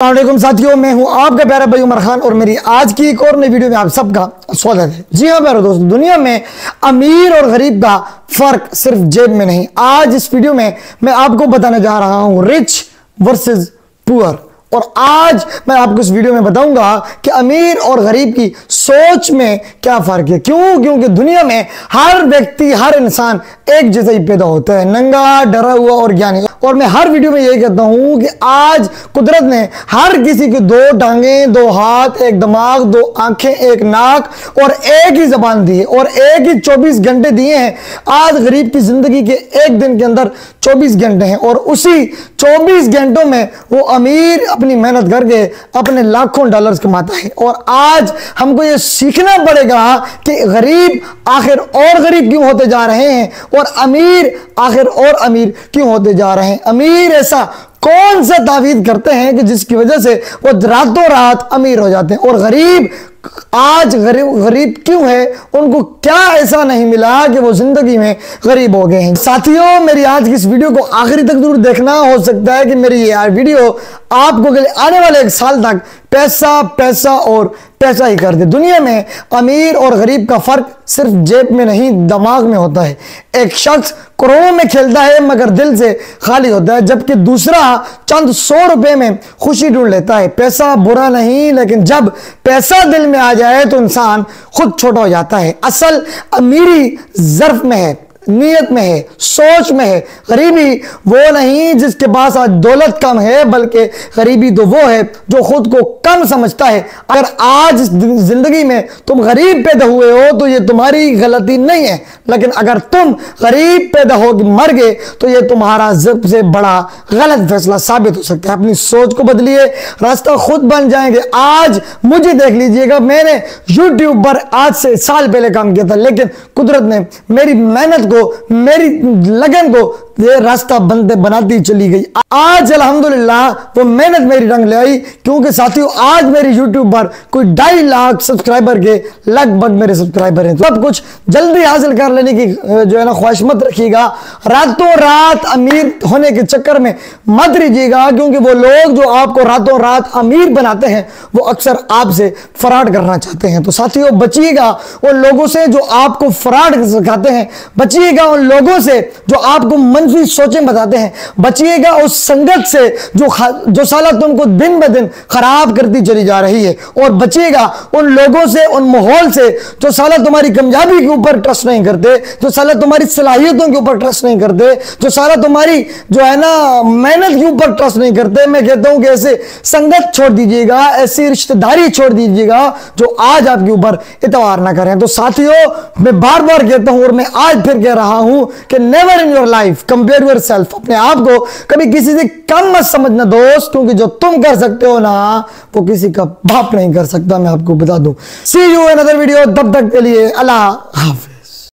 السلام علیکم ساتھیوں، میں ہوں آپ کا پیارا بھائی عمر خان اور میری آج کی ایک اور نئی ویڈیو میں آپ سب کا سواگت ہے۔ جی ہاں پیارے دوست، دنیا میں امیر اور غریب کا فرق صرف جیب میں نہیں۔ آج اس ویڈیو میں آپ کو بتانے جا رہا ہوں رچ ورسز پور، اور آج میں آپ کو اس ویڈیو میں بتاؤں گا کہ امیر اور غریب کی سوچ میں کیا فرق ہے۔ کیونکہ دنیا میں ہر ویکتی، ہر انسان ایک جیسا ہی پیدا ہوتا ہے، ننگا، ڈرا ہوا اور گیانی۔ اور میں ہر ویڈیو میں یہی کہتا ہوں کہ آج قدرت نے ہر کسی کی دو ٹانگیں، دو ہاتھ، ایک دماغ، دو آنکھیں، ایک ناک اور ایک ہی زبان دی ہے اور ایک ہی 24 گھنٹے دیے ہیں۔ آج غریب کی زندگی کے ایک دن کے اندر 24 گھنٹے ہیں، اور اسی 24 گھنٹوں میں وہ امیر اپنی محنت کر کے اپنے لاکھوں ڈالرز کماتا ہے۔ اور آج ہم کو یہ سیکھنا پڑے گا کہ غریب آخر اور غریب کیوں ہوتے جا رہے ہیں اور امیر آخر اور امیر کیوں ہوتے جا رہے ہیں۔ امیر ایسا کون سا تعویذ کرتے ہیں کہ جس کی وجہ سے وہ راتوں رات امیر ہو جاتے ہیں، اور غریب آج غریب کیوں ہے، ان کو کیا ایسا نہیں ملا کہ وہ زندگی میں غریب ہو گئے ہیں۔ ساتھیوں، میری آج کی اس ویڈیو کو آخری تک ضرور دیکھنا۔ ہو سکتا ہے کہ میری یہ ویڈیو آپ کو آنے والے ایک سال تک پیسہ پیسہ اور پیسہ ہی کر دے۔ دنیا میں امیر اور غریب کا فرق صرف جیب میں نہیں، دماغ میں ہوتا ہے۔ ایک شخص کروڑوں میں کھیلتا ہے مگر دل سے خالی ہوتا ہے، جبکہ دوسرا چند 100 روپے میں خوشی ڈھونڈ لیتا ہے۔ پیسہ برا نہیں، لیکن جب پیسہ دل میں آ جائے تو انسان خود چھوٹا ہو جاتا ہے۔ اصل امیری ظرف میں ہے، نیت میں ہے، سوچ میں ہے۔ غریبی وہ نہیں جس کے پاس آج دولت کم ہے، بلکہ غریبی تو وہ ہے جو خود کو کم سمجھتا ہے۔ اگر آج زندگی میں تم غریب پیدا ہوئے ہو تو یہ تمہاری غلطی نہیں ہے، لیکن اگر تم غریب پیدا ہو کے مر گئے تو یہ تمہارا سب سے بڑا غلط فیصلہ ثابت ہو سکتا ہے۔ اپنی سوچ کو بدلیے، راستہ خود بن جائیں گے۔ آج مجھے دیکھ لیجئے گا، میں نے یوٹیوب پر آج سے سال پہلے کام کیا تھا، لیکن قدرت نے میری محنت کو، میری لگن کو یہ راستہ بناتی چلی گئی۔ آج الحمدللہ وہ محنت میری رنگ لے آئی، کیونکہ ساتھیوں آج میری یوٹیوب پر کوئی 2.5 لاکھ سبسکرائبر کے لگ بھگ میرے سبسکرائبر ہیں۔ سب کچھ جلدی حاصل کر لینے کی جو ہے نا خواہش مت رکھیے گا۔ راتوں رات امیر ہونے کے چکر میں مت رہیے گا، کیونکہ وہ لوگ جو آپ کو راتوں رات امیر بناتے ہیں وہ اکثر آپ سے فراڈ کرنا چاہتے ہیں۔ تو ساتھیوں بچیے گا ان لوگوں سے جو آپ کو فراڈ سکھاتے ہیں، بچیے گا ان لوگوں سے جو آپ کو منفی سوچیں بتاتے ہیں، بچیے گا اس سنگت سے جو سالہ تم کو دن بہ دن خراب کرتی چلی جا رہی ہے، اور بچیے گا ان لوگوں سے، ان ماحول سے جو سالہ تمہاری کامیابی کے اوپر ٹرسٹ نہیں کرتے، جو سالہ تمہاری صلاحیتوں کے اوپر ٹرسٹ نہیں کرتے، جو سالہ تمہاری جو ہے نا محنت کے اوپر ٹرسٹ نہیں کرتے۔ میں کہتا ہوں کہ ایسے سنگت چھوڑ دیجیے گا، ایسی رشتہ داری چھوڑ دیجیے گا جو آج آپ کے اوپر اعتبار نہ کریں۔ تو ساتھیوں میں بار بار کہتا ہوں اور میں آج پھر کہہ رہا ہوں کہ never in your life compare your self. اپنے آپ کو کبھی کسی سے کم مت سمجھنا دوست، کیونکہ جو تم کر سکتے ہو نا وہ کسی کا باپ نہیں کر سکتا، میں آپ کو بتا دوں۔ سی یو ان ادر ویڈیو، تب تک کے لیے اللہ حافظ۔